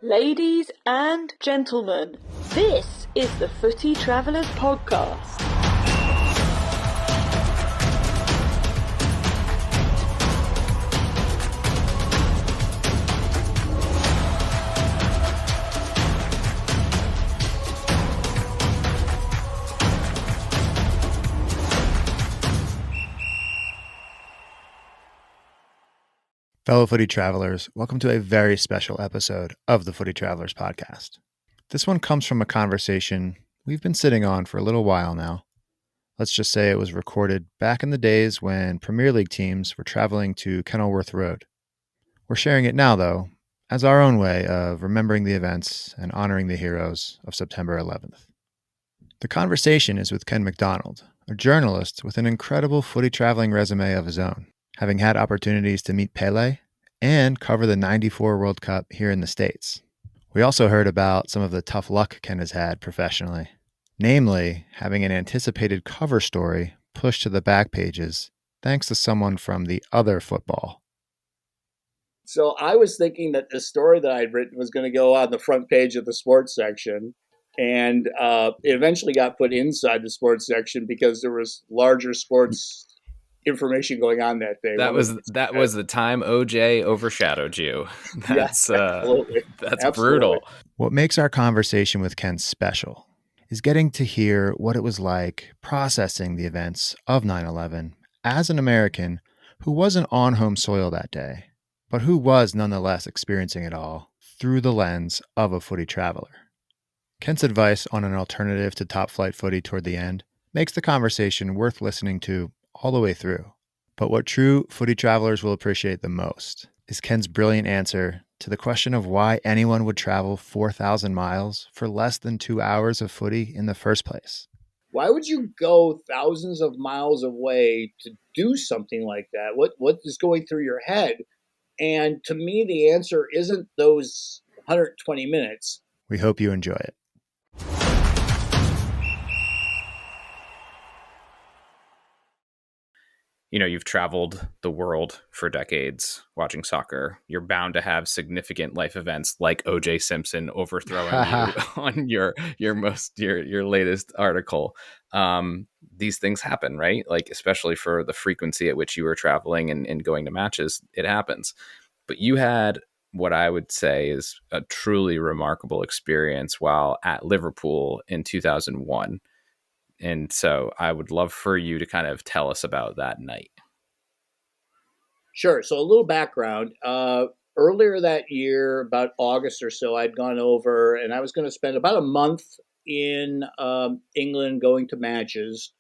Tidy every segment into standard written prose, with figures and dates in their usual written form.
Ladies and gentlemen, this is the Footy Travellers podcast. Fellow Footy Travelers, welcome to a very special episode of the Footy Travelers podcast. This one comes from a conversation we've been sitting on for a little while now. Let's just say it was recorded back in the days when Premier League teams were traveling to Kenilworth Road. We're sharing it now, though, as our own way of remembering the events and honoring the heroes of September 11th. The conversation is with Ken McDonald, a journalist with an incredible footy traveling resume of his own, having had opportunities to meet Pele and cover the '94 World Cup here in the States. We also heard about some of the tough luck Ken has had professionally, namely having an anticipated cover story pushed to the back pages thanks to someone from the other football. So I was thinking that this story that I'd written was going to go on the front page of the sports section, and it eventually got put inside the sports section because there was larger sports information going on that day. That was the time OJ overshadowed you. That's absolutely. brutal. What makes our conversation with Ken special is getting to hear what it was like processing the events of 9/11 as an American who wasn't on home soil that day, but who was nonetheless experiencing it all through the lens of a footy traveler. Ken's advice on an alternative to top flight footy toward the end makes the conversation worth listening to all the way through. But what true footy travelers will appreciate the most is Ken's brilliant answer to the question of why anyone would travel 4,000 miles for less than 2 hours of footy in the first place. Why would you go thousands of miles away to do something like that? What is going through your head? And to me, the answer isn't those 120 minutes. We hope you enjoy it. You know, you've traveled the world for decades watching soccer. You're bound to have significant life events like O.J. Simpson overthrowing you on your latest article. These things happen, right? Like, especially for the frequency at which you were traveling and going to matches, it happens. But you had what I would say is a truly remarkable experience while at Liverpool in 2001. And so I would love for you to kind of tell us about that night. Sure. So a little background. Earlier that year, about August or so, I'd gone over and I was going to spend about a month in England going to matches.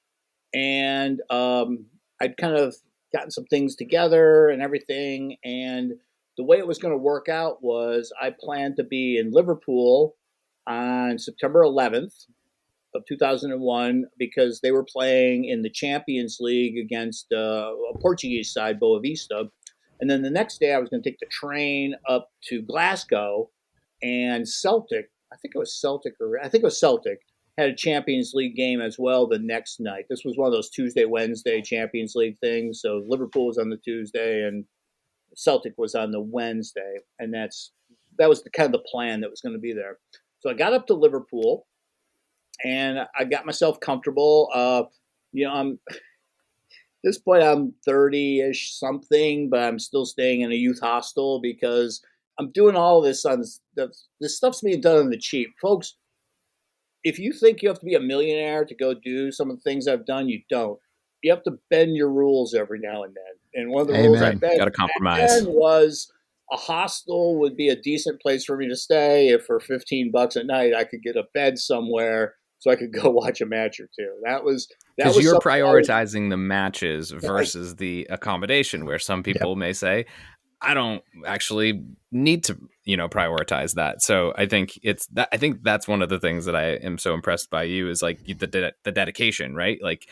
And I'd kind of gotten some things together and everything. And the way it was going to work out was I planned to be in Liverpool on September 11th. Of 2001, because they were playing in the Champions League against a Portuguese side, Boa Vista. And then the next day I was going to take the train up to Glasgow, and Celtic, I think it was Celtic, had a Champions League game as well the next night. This was one of those Tuesday, Wednesday Champions League things. So Liverpool was on the Tuesday and Celtic was on the Wednesday. And that was the kind of the plan that was going to be there. So I got up to Liverpool, and I got myself comfortable. At this point, I'm 30-ish something, but I'm still staying in a youth hostel because I'm doing all this on this stuff's being done on the cheap. Folks, if you think you have to be a millionaire to go do some of the things I've done, you don't. You have to bend your rules every now and then. And one of the rules I bent got to compromise. Was a hostel would be a decent place for me to stay if for $15 a night I could get a bed somewhere so I could go watch a match or two. That was because you're prioritizing the matches versus the accommodation, where some people may say, I don't actually need to, prioritize that. So I think that's one of the things that I am so impressed by you is like the dedication, right? Like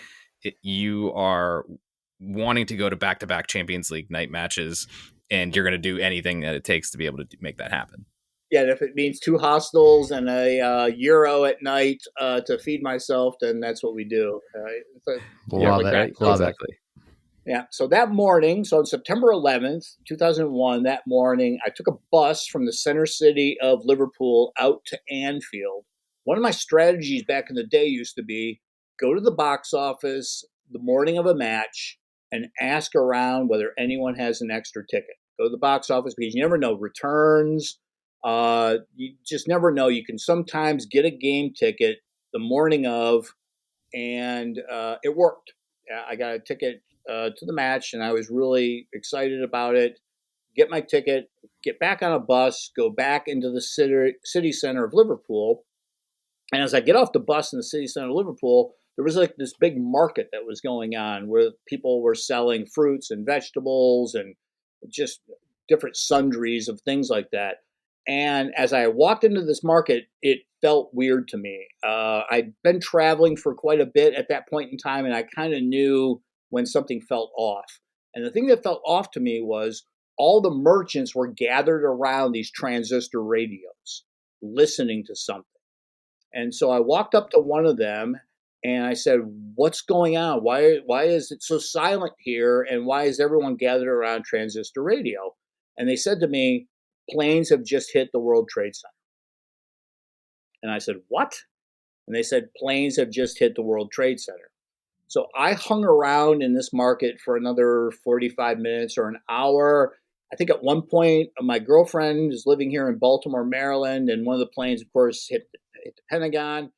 you are wanting to go to back-to-back Champions League night matches, and you're going to do anything that it takes to be able to make that happen. Yeah, and if it means 2 hostels and a euro at night to feed myself, then that's what we do. Love it. Exactly. Yeah. So that morning, so on September 11th, 2001, that morning, I took a bus from the center city of Liverpool out to Anfield. One of my strategies back in the day used to be go to the box office the morning of a match and ask around whether anyone has an extra ticket. Go to the box office because you never know returns. You just never know. You can sometimes get a game ticket the morning of, and it worked. I got a ticket to the match, and I was really excited about it. Get my ticket, get back on a bus, go back into the city center of Liverpool. And as I get off the bus in the city center of Liverpool, there was like this big market that was going on where people were selling fruits and vegetables and just different sundries of things like that. And as I walked into this market, it felt weird to me. I'd been traveling for quite a bit at that point in time, and I kind of knew when something felt off. And the thing that felt off to me was all the merchants were gathered around these transistor radios, listening to something. And so I walked up to one of them and I said, "What's going on? Why is it so silent here? And why is everyone gathered around transistor radio?" And they said to me, "Planes have just hit the World Trade Center." And I said, "What?" And they said, "Planes have just hit the World Trade Center." So I hung around in this market for another 45 minutes or an hour. I think at one point, my girlfriend is living here in Baltimore, Maryland, and one of the planes, of course, hit the Pentagon.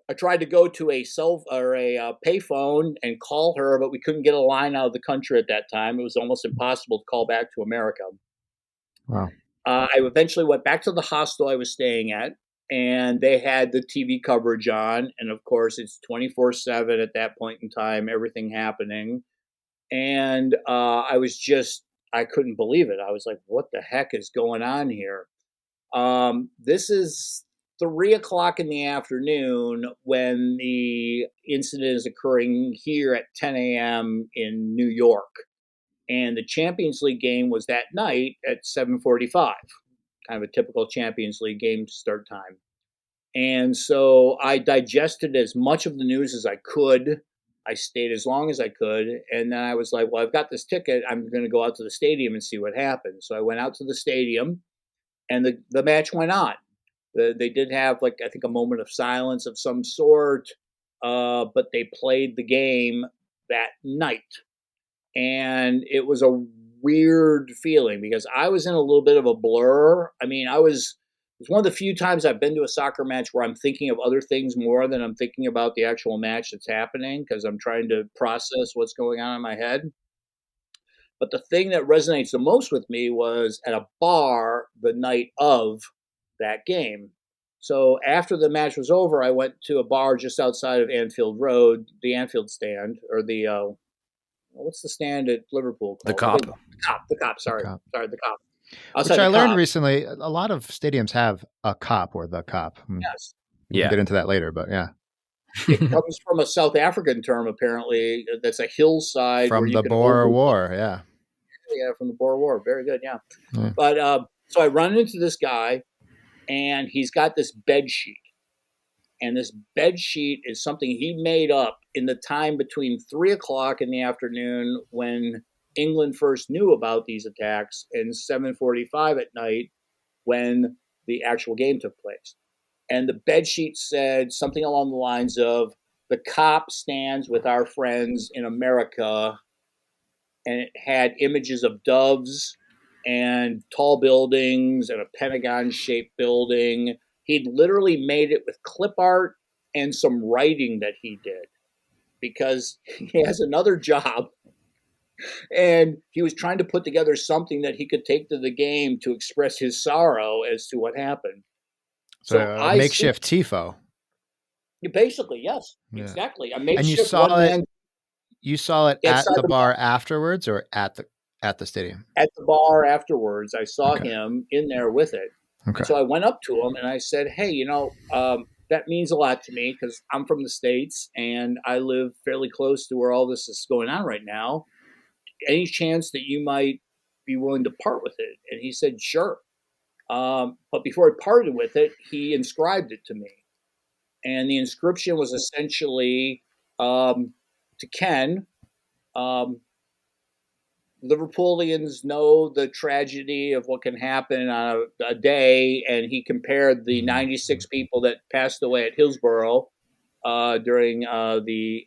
I tried to go to a payphone and call her, but we couldn't get a line out of the country at that time. It was almost impossible to call back to America. Wow. I eventually went back to the hostel I was staying at, and they had the TV coverage on. And of course, it's 24/7 at that point in time, everything happening. And I couldn't believe it. I was like, what the heck is going on here? This is 3 o'clock in the afternoon when the incident is occurring here at 10 a.m. in New York. And the Champions League game was that night at 7:45, kind of a typical Champions League game start time. And so I digested as much of the news as I could. I stayed as long as I could. And then I was like, well, I've got this ticket. I'm going to go out to the stadium and see what happens. So I went out to the stadium, and the match went on. They did have, like, I think a moment of silence of some sort, but they played the game that night. And it was a weird feeling because I was in a little bit of a blur. I mean, it's one of the few times I've been to a soccer match where I'm thinking of other things more than I'm thinking about the actual match that's happening because I'm trying to process what's going on in my head. But the thing that resonates the most with me was at a bar the night of that game. So after the match was over, I went to a bar just outside of Anfield Road, the Anfield stand, or the what's the stand at Liverpool called? The Cop. The Cop. Sorry, the Cop. Which I learned recently, a lot of stadiums have a cop or the cop. Yes. We can get into that later, but yeah. It comes from a South African term, apparently, that's a hillside. From the Boer War, yeah. Yeah, from the Boer War. Very good, yeah. But so I run into this guy, and he's got this bed sheet. And this bed sheet is something he made up in the time between 3 o'clock in the afternoon when England first knew about these attacks and 7:45 at night when the actual game took place. And the bed sheet said something along the lines of, "The cop stands with our friends in America." And it had images of doves and tall buildings and a Pentagon-shaped building. He'd literally made it with clip art and some writing that he did because he has another job. And he was trying to put together something that he could take to the game to express his sorrow as to what happened. So a makeshift Tifo. Basically, yes, exactly. A makeshift. And you saw it at the bar afterwards, or at the stadium? At the bar afterwards, I saw him in there with it. Okay. And so I went up to him and I said, "Hey, that means a lot to me because I'm from the States and I live fairly close to where all this is going on right now. Any chance that you might be willing to part with it?" And he said, "Sure." But before he parted with it, he inscribed it to me. And the inscription was essentially, to Ken, Liverpudlians know the tragedy of what can happen on a day, and he compared the 96 people that passed away at Hillsborough during the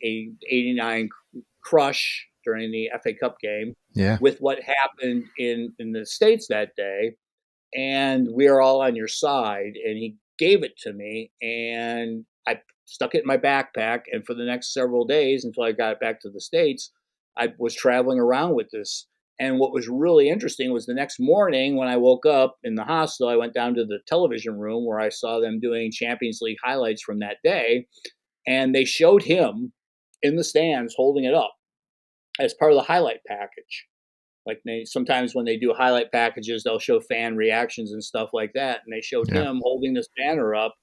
89 crush during the FA Cup game with what happened in the States that day. And we are all on your side. And he gave it to me, and I stuck it in my backpack. And for the next several days until I got back to the States, I was traveling around with this. And what was really interesting was the next morning when I woke up in the hostel, I went down to the television room where I saw them doing Champions League highlights from that day. And they showed him in the stands holding it up as part of the highlight package. Like sometimes when they do highlight packages, they'll show fan reactions and stuff like that. And they showed him holding this banner up,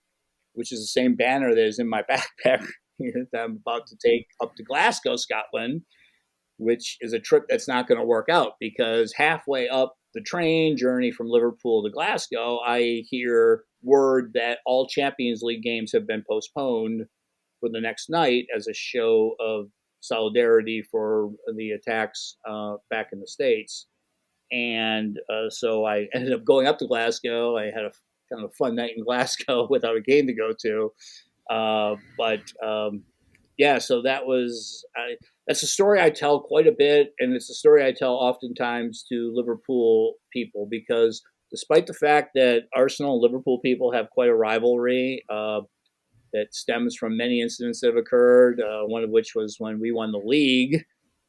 which is the same banner that is in my backpack that I'm about to take up to Glasgow, Scotland, which is a trip that's not going to work out because halfway up the train journey from Liverpool to Glasgow, I hear word that all Champions League games have been postponed for the next night as a show of solidarity for the attacks back in the States. And so I ended up going up to Glasgow. I had a kind of a fun night in Glasgow without a game to go to. So that's a story I tell quite a bit. And it's a story I tell oftentimes to Liverpool people because despite the fact that Arsenal and Liverpool people have quite a rivalry, that stems from many incidents that have occurred, one of which was when we won the league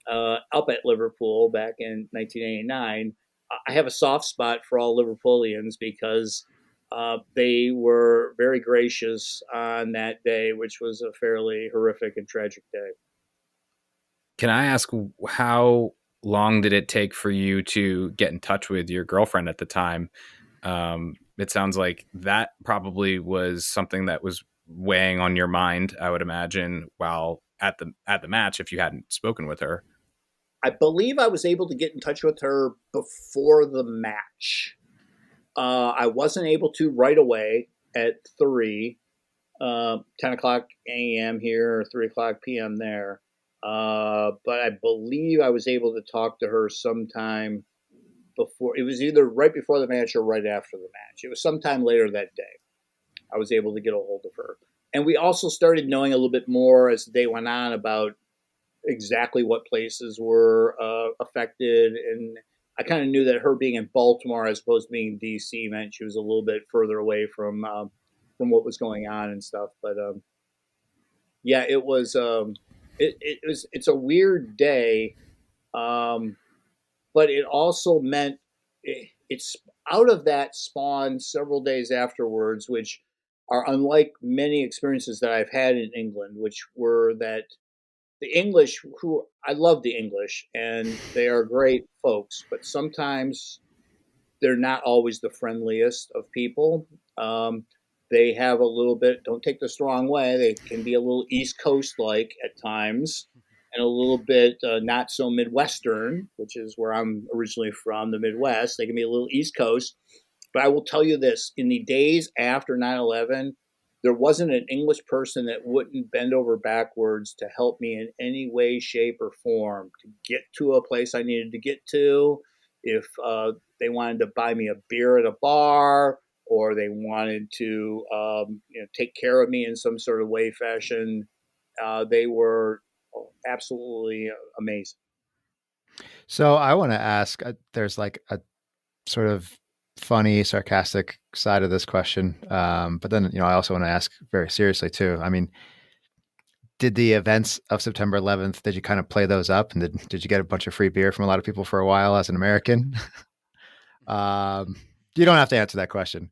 up at Liverpool back in 1989. I have a soft spot for all Liverpudlians because they were very gracious on that day, which was a fairly horrific and tragic day. Can I ask how long did it take for you to get in touch with your girlfriend at the time? It sounds like that probably was something that was weighing on your mind, I would imagine, while at the match, if you hadn't spoken with her. I believe I was able to get in touch with her before the match. I wasn't able to right away at 10 o'clock a.m. here, or 3 o'clock p.m. there. But I believe I was able to talk to her sometime before. It was either right before the match or right after the match. It was sometime later that day. I was able to get a hold of her. And we also started knowing a little bit more as the day went on about exactly what places were affected. And I kind of knew that her being in Baltimore as opposed to being in D.C. meant she was a little bit further away from what was going on and stuff. But it was it's a weird day, but it also meant it's out of that spawned several days afterwards, which are unlike many experiences that I've had in England, which were that the English, who I love the English, and they are great folks, but sometimes they're not always the friendliest of people. They have a little bit, don't take this the wrong way, they can be a little East Coast-like at times, and a little bit not so Midwestern, which is where I'm originally from, the Midwest. They can be a little East Coast. But I will tell you this, in the days after 9/11, there wasn't an English person that wouldn't bend over backwards to help me in any way, shape, or form to get to a place I needed to get to. If they wanted to buy me a beer at a bar, or they wanted to take care of me in some sort of way, fashion, they were absolutely amazing. So I want to ask, there's like a sort of funny, sarcastic side of this question. But then, I also want to ask very seriously too. I mean, did the events of September 11th, did you kind of play those up? And did you get a bunch of free beer from a lot of people for a while as an American? You don't have to answer that question.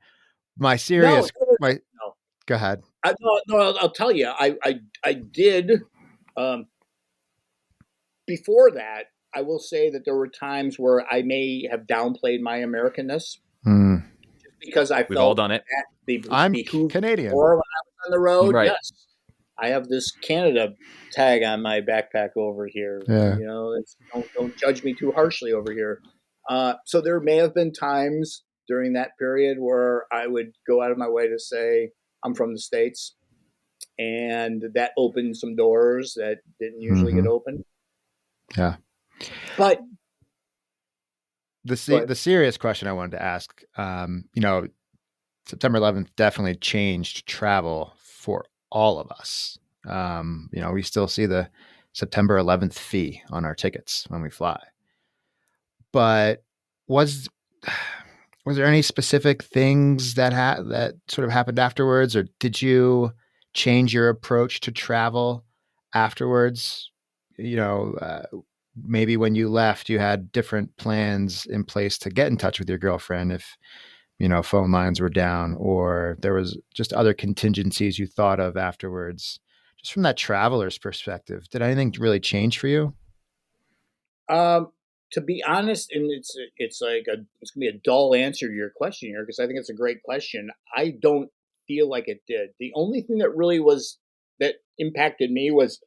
My serious, no. Go ahead. I'll tell you, I did, before that, I will say that there were times where I may have downplayed my Americanness just because I We've all done it. I'm Canadian. Or when I was on the road, right. Yes, I have this Canada tag on my backpack over here. Yeah. Don't judge me too harshly over here. So there may have been times during that period where I would go out of my way to say I'm from the States, and that opened some doors that didn't usually get open. Yeah. But the serious question I wanted to ask, September 11th definitely changed travel for all of us. We still see the September 11th fee on our tickets when we fly. But was there any specific things that sort of happened afterwards, or did you change your approach to travel afterwards? Maybe when you left, you had different plans in place to get in touch with your girlfriend if phone lines were down, or there was just other contingencies you thought of afterwards. Just from that traveler's perspective, did anything really change for you? To be honest, and it's gonna be a dull answer to your question here because I think it's a great question. I don't feel like it did. The only thing that impacted me was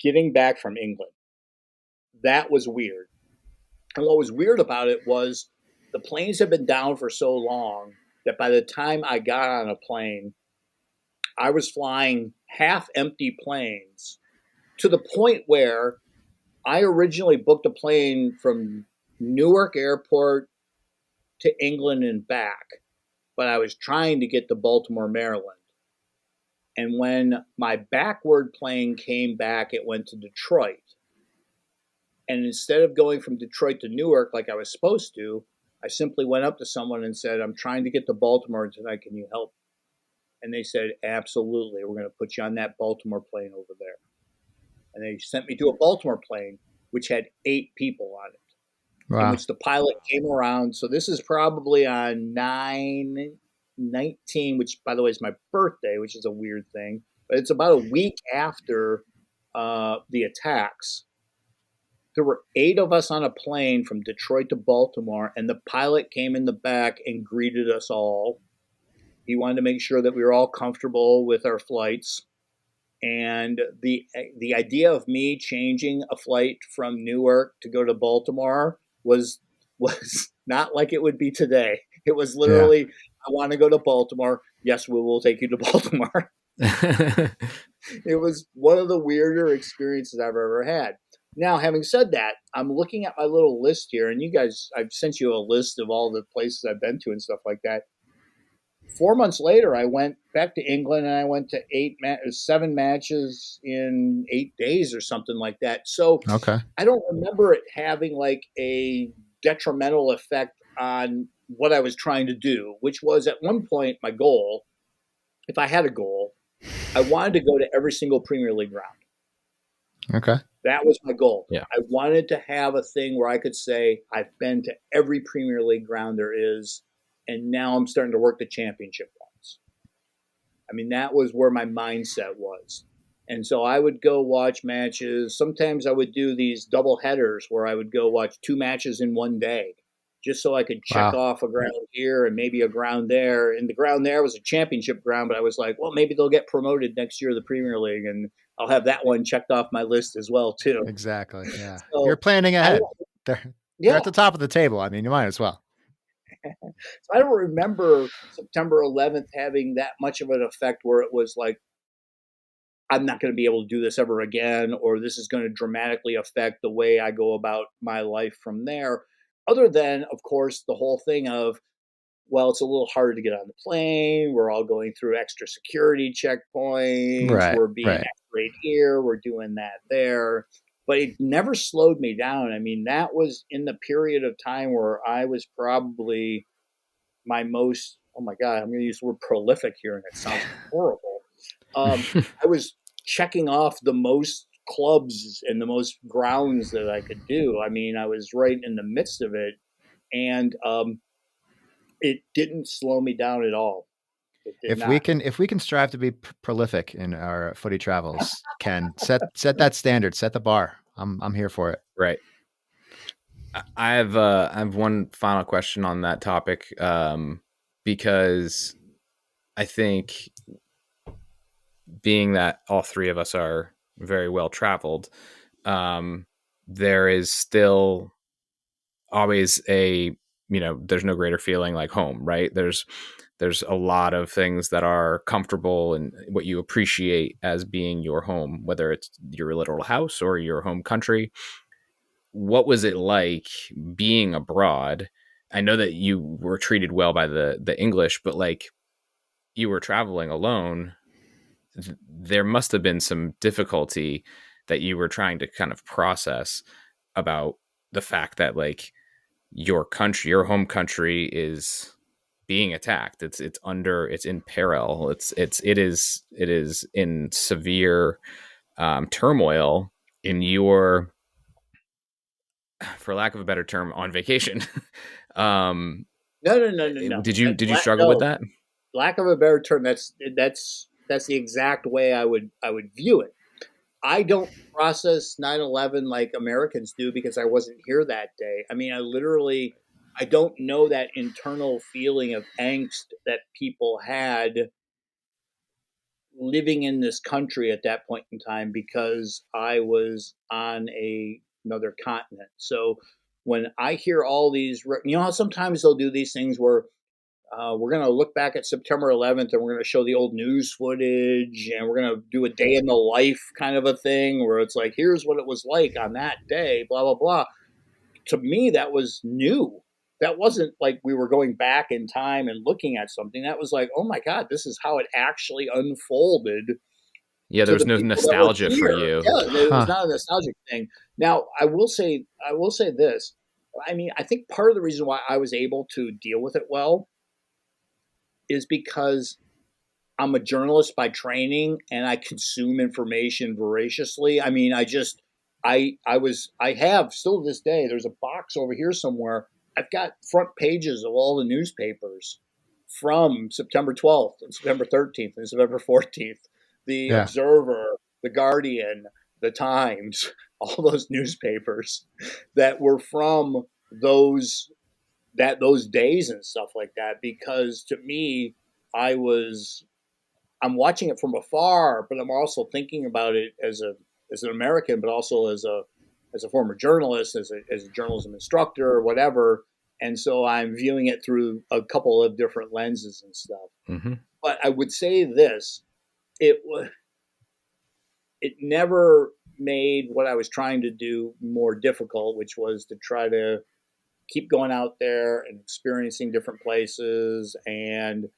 getting back from England. That was weird. And what was weird about it was the planes had been down for so long that by the time I got on a plane, I was flying half empty planes to the point where I originally booked a plane from Newark Airport to England and back, but I was trying to get to Baltimore, Maryland. And when my backward plane came back, it went to Detroit. And instead of going from Detroit to Newark like I was supposed to, I simply went up to someone and said, I'm trying to get to Baltimore tonight. Can you help? And they said, absolutely. We're going to put you on that Baltimore plane over there. And they sent me to a Baltimore plane, which had 8 people on it, Wow. in which the pilot came around. So this is probably on 9/19, which, by the way, is my birthday, which is a weird thing. But it's about a week after the attacks. There were 8 of us on a plane from Detroit to Baltimore, and the pilot came in the back and greeted us all. He wanted to make sure that we were all comfortable with our flights. And the idea of me changing a flight from Newark to go to Baltimore was not like it would be today. It was literally, I want to go to Baltimore. Yes, we will take you to Baltimore. It was one of the weirder experiences I've ever had. Now, having said that, I'm looking at my little list here, and you guys, I've sent you a list of all the places I've been to and stuff like that. 4 months later, I went back to England, and I went to 7 matches in 8 days or something like that. So Okay. I don't remember it having like a detrimental effect on what I was trying to do, which was at one point my goal. If I had a goal, I wanted to go to every single Premier League round. Okay. That was my goal. Yeah. I wanted to have a thing where I could say, I've been to every Premier League ground there is, and now I'm starting to work the championship ones. I mean, that was where my mindset was. And so I would go watch matches. Sometimes I would do these double headers where I would go watch 2 matches in one day, just so I could check off a ground here and maybe a ground there. And the ground there was a championship ground, but I was like, well, maybe they'll get promoted next year to the Premier League, and I'll have that one checked off my list as well, too. Exactly. Yeah. So You're planning ahead. They're yeah. at the top of the table. I mean, you might as well. So I don't remember September 11th having that much of an effect where it was like, I'm not going to be able to do this ever again, or this is going to dramatically affect the way I go about my life from there. Other than, of course, the whole thing of, well, it's a little harder to get on the plane. We're all going through extra security checkpoints. Right, We're being x-rayed here. We're doing that there. But it never slowed me down. I mean, that was in the period of time where I was probably my most, oh my God, I'm going to use the word prolific here, and it sounds horrible. I was checking off the most clubs and the most grounds that I could do. I mean, I was right in the midst of it, and it didn't slow me down at all. If we can strive to be prolific in our footy travels, Ken, set that standard, set the bar. I'm here for it. Right. I have one final question on that topic, because I think, being that all 3 of us are very well traveled, there is still always there's no greater feeling like home, right? There's a lot of things that are comfortable and what you appreciate as being your home, whether it's your literal house or your home country. What was it like being abroad I know that you were treated well by the English, but like you were traveling alone, there must have been some difficulty that you were trying to kind of process about the fact that like your country, your home country is being attacked. It's in peril. It is in severe turmoil in your, for lack of a better term, on vacation. um, No. did you struggle with that? Lack of a better term. That's the exact way I would view it. I don't process 9/11 like Americans do because I wasn't here that day. I mean, I don't know that internal feeling of angst that people had living in this country at that point in time because I was on another continent. So when I hear all these, how sometimes they'll do these things where we're going to look back at September 11th and we're going to show the old news footage and we're going to do a day in the life kind of a thing where it's like, here's what it was like on that day, blah, blah, blah. To me, that was new. That wasn't like we were going back in time and looking at something. That was like, oh my God, this is how it actually unfolded. Yeah, there was no nostalgia for you. Yeah, it was not a nostalgic thing. Now, I will say this. I mean, I think part of the reason why I was able to deal with it well is because I'm a journalist by training and I consume information voraciously. I mean, I have still to this day, there's a box over here somewhere. I've got front pages of all the newspapers from September 12th and September 13th and September 14th. The Observer, the Guardian, the Times, all those newspapers that were from those days and stuff like that, because to me, I'm watching it from afar, but I'm also thinking about it as an American, but also as a former journalist, as a journalism instructor or whatever. And so I'm viewing it through a couple of different lenses and stuff. Mm-hmm. But I would say this, it never made what I was trying to do more difficult, which was to try to keep going out there and experiencing different places and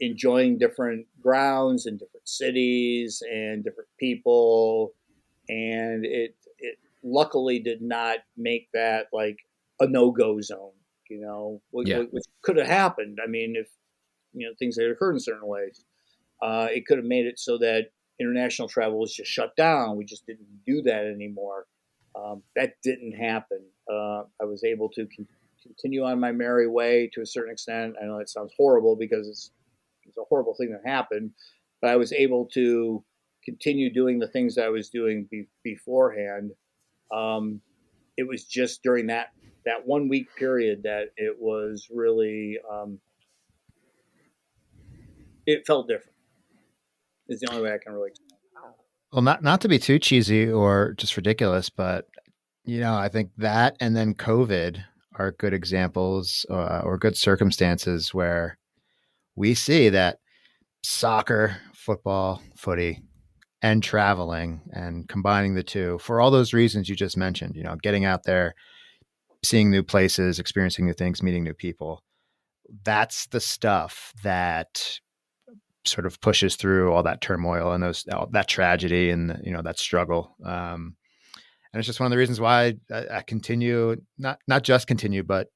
enjoying different grounds and different cities and different people. And it luckily did not make that like a no-go zone, which could have happened. I mean, if, things had occurred in certain ways, it could have made it so that international travel was just shut down. We just didn't do that anymore. That didn't happen. I was able to continue on my merry way to a certain extent. I know it sounds horrible because it's a horrible thing that happened, but I was able to continue doing the things that I was doing beforehand. It was just during that 1 week period that it was really, it felt different. Is the only way I can really explain. Well, not to be too cheesy or just ridiculous, but I think that and then COVID are good examples or good circumstances where we see that soccer, football, footy, and traveling and combining the two for all those reasons you just mentioned, getting out there, seeing new places, experiencing new things, meeting new people. That's the stuff that sort of pushes through all that turmoil and that tragedy and that struggle. And it's just one of the reasons why I continue, not just continue, but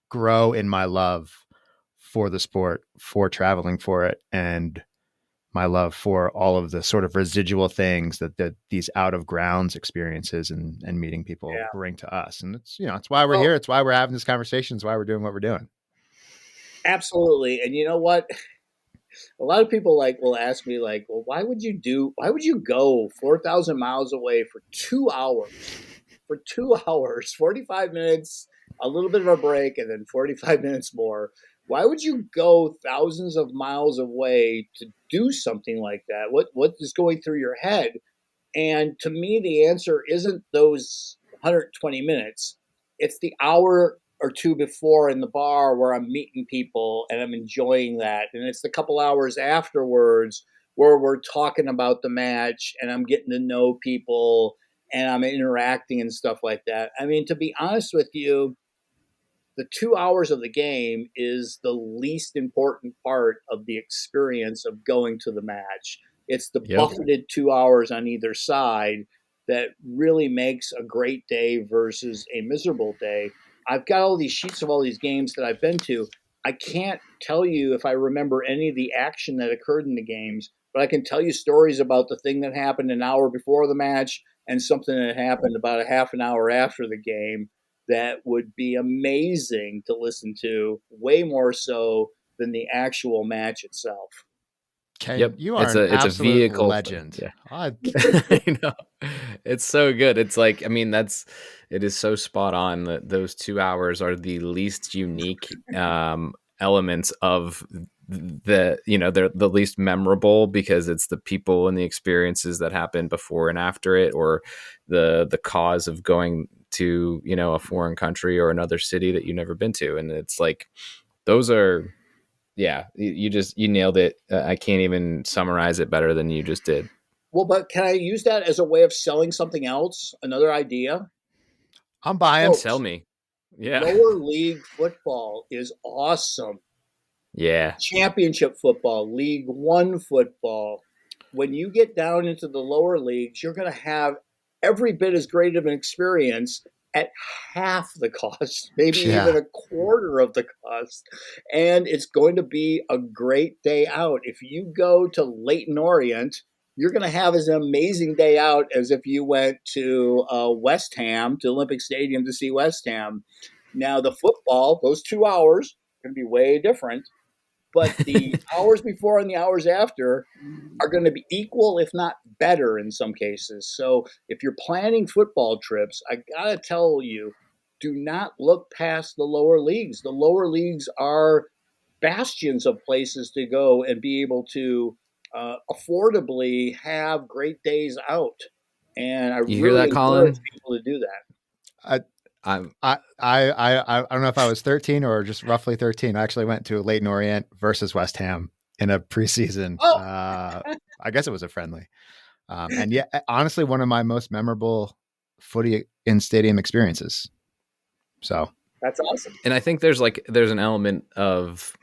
grow in my love for the sport, for traveling for it, and my love for all of the sort of residual things that these out of grounds experiences and meeting people bring to us. And it's, it's why we're here. It's why we're having this conversation. It's why we're doing what we're doing. Absolutely. And you know what? A lot of people will ask me well, why would you go 4,000 miles away for 2 hours, 45 minutes, a little bit of a break, and then 45 minutes more? Why would you go thousands of miles away to do something like that? What is going through your head? And to me, the answer isn't those 120 minutes. It's the hour or two before in the bar where I'm meeting people and I'm enjoying that. And it's the couple hours afterwards where we're talking about the match and I'm getting to know people and I'm interacting and stuff like that. I mean, to be honest with you, the 2 hours of the game is the least important part of the experience of going to the match. It's the buffeted 2 hours on either side that really makes a great day versus a miserable day. I've got all these sheets of all these games that I've been to. I can't tell you if I remember any of the action that occurred in the games, but I can tell you stories about the thing that happened an hour before the match and something that happened about a half an hour after the game that would be amazing to listen to, way more so than the actual match itself. Ken, you are an it's a absolute vehicle. legend. Yeah. I know. It's so good. It's like, I mean, it is so spot on that those 2 hours are the least unique elements of they're the least memorable because it's the people and the experiences that happen before and after it, or the cause of going to, a foreign country or another city that you've never been to. And it's like, those are, yeah, you nailed it. I can't even summarize it better than you just did. Well, but can I use that as a way of selling something else? Another idea? I'm buying. Folks, Tell me. Yeah. Lower league football is awesome. Yeah. Championship football, League One football. When you get down into the lower leagues, you're going to have every bit as great of an experience at half the cost, maybe even a quarter of the cost. And it's going to be a great day out. If you go to Leyton Orient, you're going to have as an amazing day out as if you went to West Ham, to Olympic Stadium to see West Ham. Now, the football, those 2 hours, going to be way different. But the hours before and the hours after are going to be equal, if not better in some cases. So if you're planning football trips, I got to tell you, do not look past the lower leagues. The lower leagues are bastions of places to go and be able to affordably have great days out. And I really encourage people to do that. I don't know if I was 13 or just roughly 13. I actually went to Leyton Orient versus West Ham in a preseason. I guess it was a friendly. And yeah, honestly, one of my most memorable footy in stadium experiences. So that's awesome. And I think there's an element of,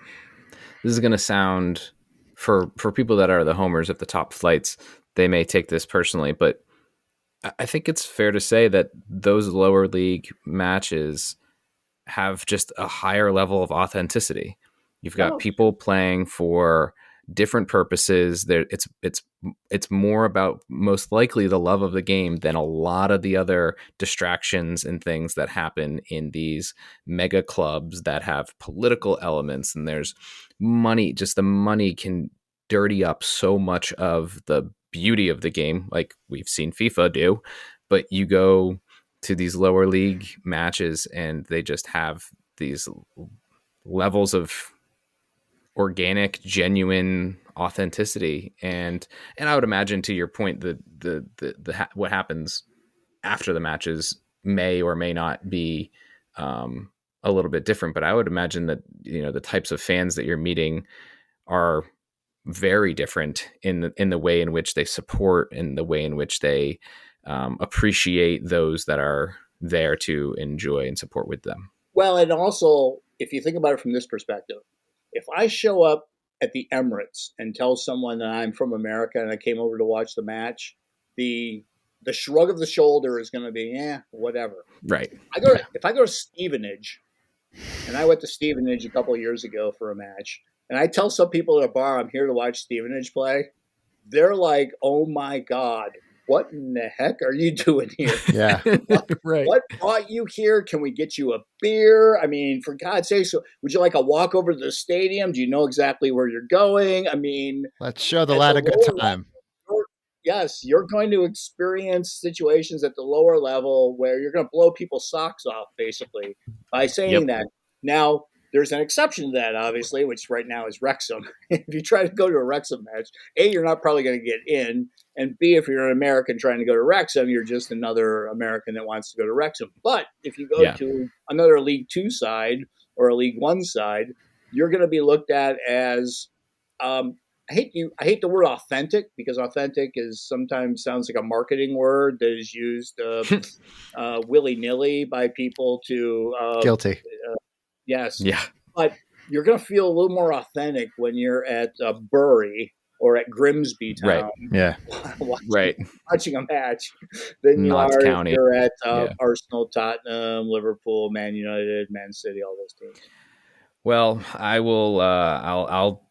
this is going to sound for people that are the homers at the top flights, they may take this personally, but I think it's fair to say that those lower league matches have just a higher level of authenticity. You've got people playing for different purposes. It's more about most likely the love of the game than a lot of the other distractions and things that happen in these mega clubs that have political elements. And there's money. Just the money can dirty up so much of the beauty of the game, like we've seen FIFA do. But you go to these lower league matches and they just have these levels of organic, genuine authenticity. And I would imagine, to your point, the what happens after the matches may or may not be a little bit different. But I would imagine that, the types of fans that you're meeting are very different in the way in which they support and the way in which they appreciate those that are there to enjoy and support with them. Well, and also, if you think about it from this perspective, if I show up at the Emirates and tell someone that I'm from America and I came over to watch the match, the shrug of the shoulder is going to be, whatever. Right. If I go to Stevenage, and I went to Stevenage a couple of years ago for a match, and I tell some people at a bar I'm here to watch Stevenage play, they're like, oh my God, what in the heck are you doing here? Yeah. What brought you here? Can we get you a beer? I mean, for God's sake, so would you like a walk over to the stadium? Do you know exactly where you're going? I mean, let's show the lad a good time. Yes, you're going to experience situations at the lower level where you're going to blow people's socks off, basically, by saying that. Now, there's an exception to that, obviously, which right now is Wrexham. If you try to go to a Wrexham match, A, you're not probably going to get in, and B, if you're an American trying to go to Wrexham, you're just another American that wants to go to Wrexham. But if you go to another League Two side or a League One side, you're going to be looked at as I hate the word authentic, because authentic is sometimes sounds like a marketing word that is used willy-nilly by people to guilty. Yes. Yeah. But you're going to feel a little more authentic when you're at Bury or at Grimsby Right. Town Yeah. Right. watching a match than you Notts are if County. you're at Yeah. Arsenal, Tottenham, Liverpool, Man United, Man City, all those teams. Well, I will. I'll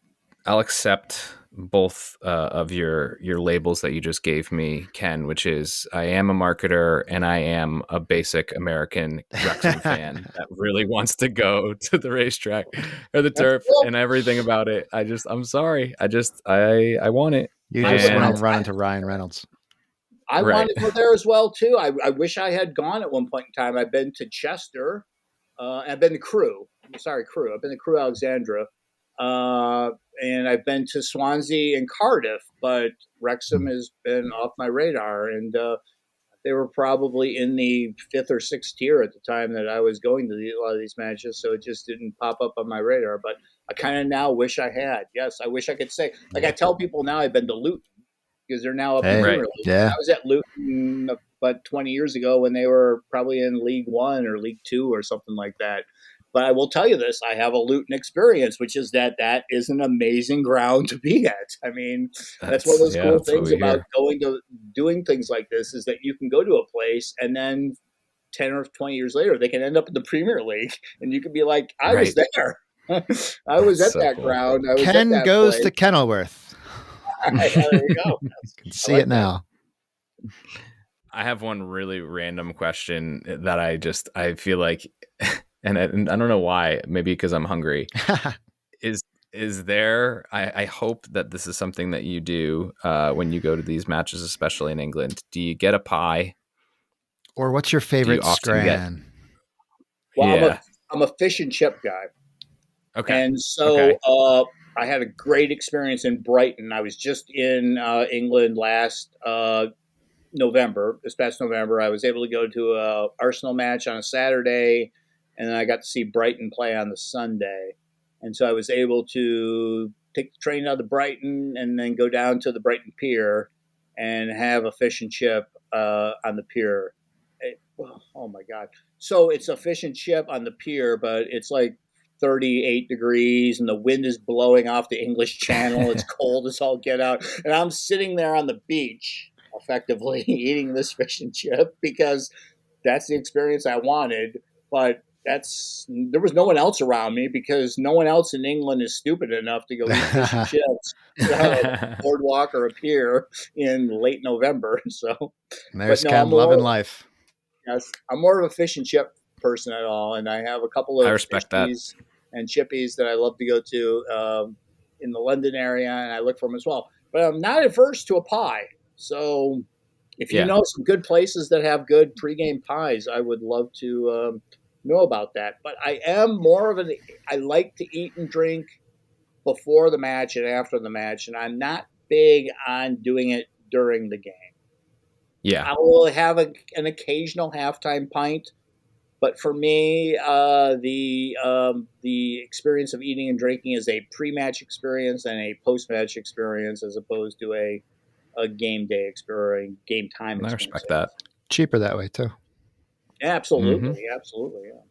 accept both of your labels that you just gave me, Ken. Which is, I am a marketer and I am a basic American Wrexham fan that really wants to go to the racetrack or the That's turf cool. and everything about it. I'm sorry. I want it. You just want And to run into Ryan Reynolds. I Right. want to go there as well too. I wish I had gone at one point in time. I've been to Chester. I've been to Crewe. Crewe. I've been to Crewe, Alexandra. And I've been to Swansea and Cardiff, but Wrexham has been off my radar. And they were probably in the 5th or 6th tier at the time that I was going to a lot of these matches. So it just didn't pop up on my radar. But I kind of now wish I had. Yes, I wish I could say. Like I tell people now I've been to Luton because they're now up in Hey, Premier Right. League. yeah. I was at Luton but 20 years ago when they were probably in League One or League Two or something like that. But I will tell you this, I have a Luton experience, which is that is an amazing ground to be at. I mean, that's one of those cool That's what things we about hear. doing things like this is that you can go to a place and then 10 or 20 years later, they can end up in the Premier League. And you can be like, I was Right. there. I was That's at so that cool. ground. I was at Ken that goes place. to Kenilworth. There you go. You can see like it now. I have one really random question that I feel like, and I don't know why, maybe because I'm hungry. Is there, I hope that this is something that you do when you go to these matches, especially in England. Do you get a pie? Or what's your Do you favorite often get, scran? Well, yeah. I'm a fish and chip guy. Okay. And Okay. so I had a great experience in Brighton. I was just in England last November. This past November, I was able to go to a Arsenal match on a Saturday, and then I got to see Brighton play on the Sunday. And so I was able to take the train out of Brighton and then go down to the Brighton Pier and have a fish and chip on the pier. Oh my God. So it's a fish and chip on the pier, but it's like 38 degrees and the wind is blowing off the English Channel. It's cold as all get out. And I'm sitting there on the beach, effectively eating this fish and chip because that's the experience I wanted. But there was no one else around me because no one else in England is stupid enough to go eat fish and chips on a boardwalk or a pier in late November. So, And there's but no, Ken loving life. yes, I'm more of a fish and chip person at all, and I have a couple I of respect that. fishies and chippies that I love to go to in the London area, and I look for them as well. But I'm not adverse to a pie. So if you Yeah. know some good places that have good pregame pies, I would love to know about that. But I am more of I like to eat and drink before the match and after the match, and I'm not big on doing it during the game. Yeah. I will have an occasional halftime pint, but for me, the experience of eating and drinking is a pre-match experience and a post-match experience, as opposed to a game day experience, game time I experience. respect that. Cheaper that way too. Absolutely, absolutely. Yeah.